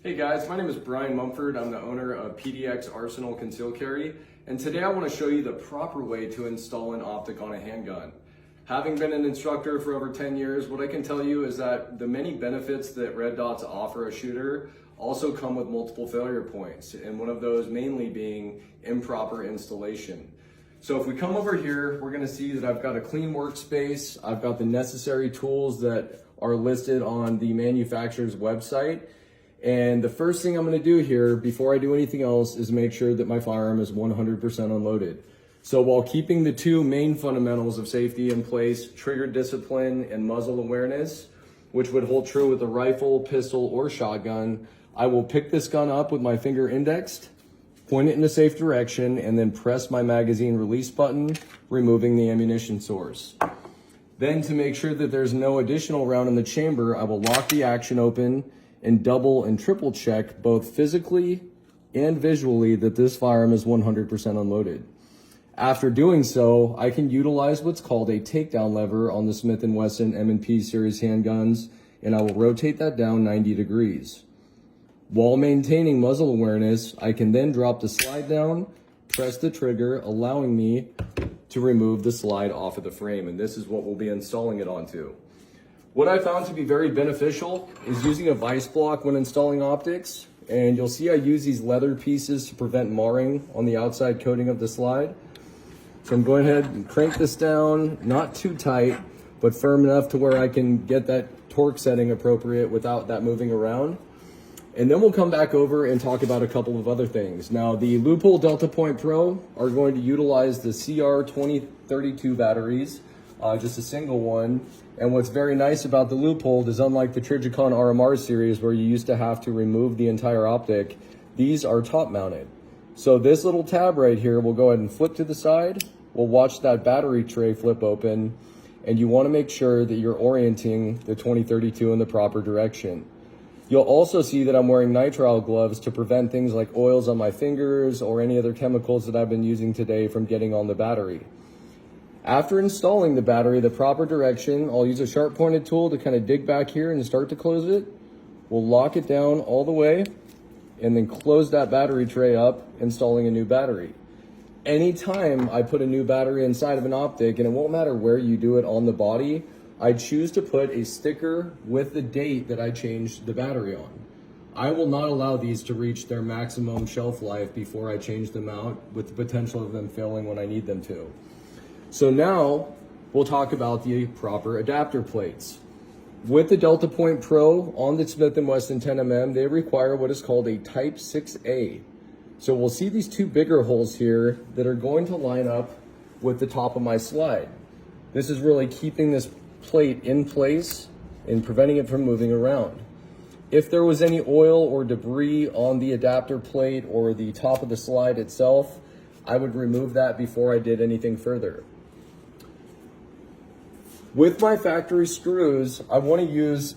Hey guys, my name is Bryan. I'm the owner of PDX Arsenal Concealed Carry, and today I want to show you the proper way to install an optic on a handgun. Having been an instructor for over 10 years, what I can tell you is that the many benefits that red dots offer a shooter also come with multiple failure points, and one of those mainly being improper installation. So if we come over here, we're going to see that I've got a clean workspace. I've got the necessary tools that are listed on the manufacturer's website. And the first thing I'm going to do here before I do anything else is make sure that my firearm is 100% unloaded. So while keeping the two main fundamentals of safety in place, trigger discipline and muzzle awareness, which would hold true with a rifle, pistol, or shotgun, I will pick this gun up with my finger indexed, point it in a safe direction, and then press my magazine release button, removing the ammunition source. Then to make sure that there's no additional round in the chamber, I will lock the action open and double and triple check both physically and visually that this firearm is 100% unloaded. After doing so, I can utilize what's called a takedown lever on the Smith & Wesson M&P series handguns, and I will rotate that down 90 degrees. While maintaining muzzle awareness, I can then drop the slide down, press the trigger, allowing me to remove the slide off of the frame, and this is what we'll be installing it onto. What I found to be very beneficial is using a vise block when installing optics, and you'll see I use these leather pieces to prevent marring on the outside coating of the slide. So I'm going ahead and crank this down, not too tight, but firm enough to where I can get that torque setting appropriate without that moving around. And then we'll come back over and talk about a couple of other things. Now, the Loophole Delta Point Pro are going to utilize the CR2032 batteries, just a single one. And what's very nice about the Loophole is, unlike the Trijicon RMR series where you used to have to remove the entire optic, these are top mounted. So this little tab right here will go ahead and flip to the side. We'll watch that battery tray flip open, and you want to make sure that you're orienting the 2032 in the proper direction. You'll also see that I'm wearing nitrile gloves to prevent things like oils on my fingers or any other chemicals that I've been using today from getting on the battery. After installing the battery the proper direction, I'll use a sharp pointed tool to kind of dig back here and start to close it. We'll lock it down all the way and then close that battery tray up, installing a new battery. Anytime I put a new battery inside of an optic, and it won't matter where you do it on the body, I choose to put a sticker with the date that I changed the battery on. I will not allow these to reach their maximum shelf life before I change them out, with the potential of them failing when I need them to. So now we'll talk about the proper adapter plates. With the Delta Point Pro on the Smith & Wesson 10mm, they require what is called a Type 6A. So we'll see these two bigger holes here that are going to line up with the top of my slide. This is really keeping this plate in place and preventing it from moving around. If there was any oil or debris on the adapter plate or the top of the slide itself, I would remove that before I did anything further. With my factory screws, I want to use,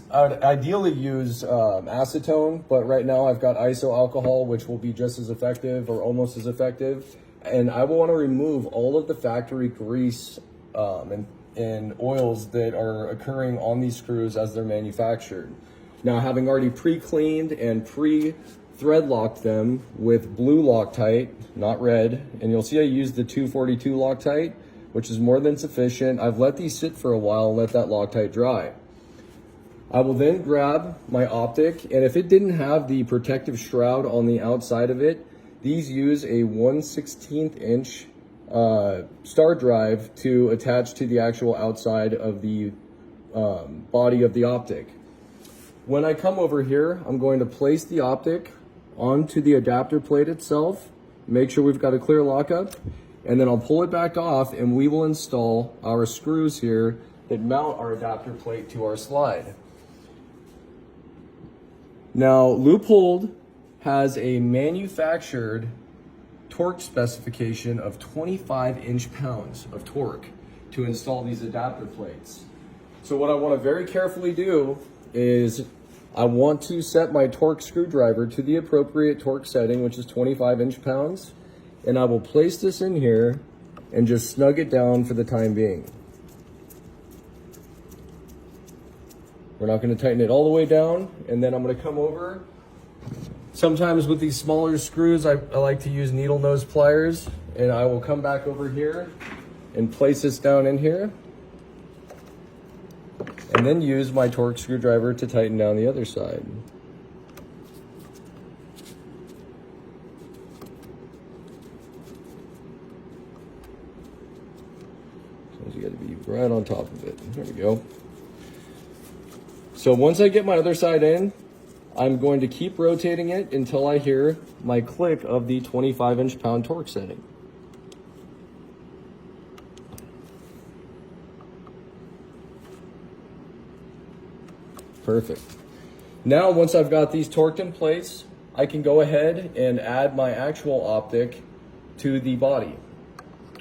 I'd ideally use acetone, but right now I've got iso alcohol, which will be just as effective or almost as effective. And I will want to remove all of the factory grease and oils that are occurring on these screws as they're manufactured. Now, having already pre-cleaned and pre-thread locked them with blue Loctite, not red, and you'll see I used the 242 Loctite, which is more than sufficient. I've let these sit for a while and let that Loctite dry. I will then grab my optic, and if it didn't have the protective shroud on the outside of it, these use a 1/16 inch star drive to attach to the actual outside of the body of the optic. When I come over here, I'm going to place the optic onto the adapter plate itself, make sure we've got a clear lockup, and then I'll pull it back off, and we will install our screws here that mount our adapter plate to our slide. Now, Loophole has a manufactured torque specification of 25 inch-pounds of torque to install these adapter plates. So what I want to very carefully do is I want to set my torque screwdriver to the appropriate torque setting, which is 25 inch-pounds. And I will place this in here and just snug it down for the time being. We're not going to tighten it all the way down, and then I'm going to come over Sometimes with these smaller screws, I like to use needle nose pliers, and I will come back over here and place this down in here, and then use my torque screwdriver to tighten down the other side. So you got to be right on top of it. There we go. So once I get my other side in, I'm going to keep rotating it until I hear my click of the 25 inch-pound torque setting. Perfect. Now, once I've got these torqued in place, I can go ahead and add my actual optic to the body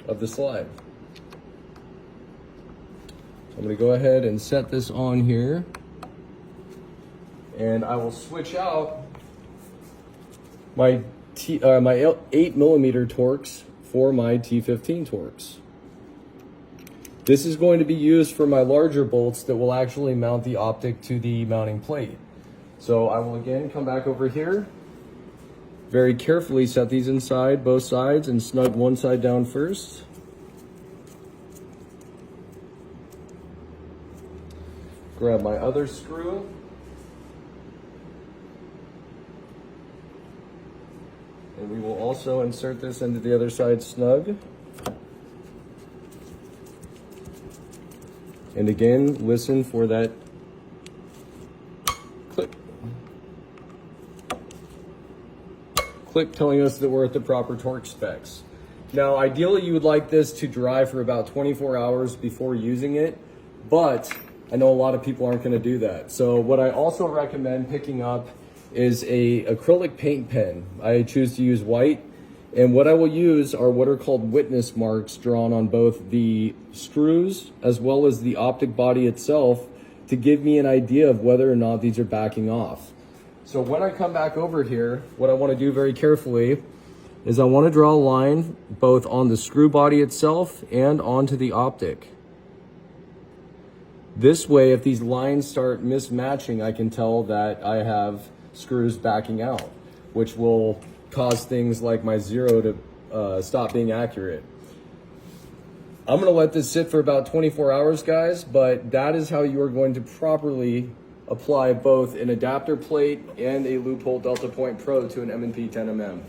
of the slide. So I'm going to go ahead and set this on here, and I will switch out my 8mm torques for my T15 torques. This is going to be used for my larger bolts that will actually mount the optic to the mounting plate. So I will again come back over here, very carefully set these inside both sides and snug one side down first. Grab my other screw. And we will also insert this into the other side snug. And again, listen for that click. Click telling us that we're at the proper torque specs. Now, ideally you would like this to dry for about 24 hours before using it, but I know a lot of people aren't going to do that. So what I also recommend picking up is a acrylic paint pen. I choose to use white, and what I will use are what are called witness marks drawn on both the screws as well as the optic body itself to give me an idea of whether or not these are backing off. So when I come back over here, what I want to do very carefully is I want to draw a line both on the screw body itself and onto the optic. This way, if these lines start mismatching, I can tell that I have screws backing out, which will cause things like my zero to stop being accurate. I'm going to let this sit for about 24 hours, guys, but that is how you are going to properly apply both an adapter plate and a loophole Delta Point Pro to an M&P 10mm.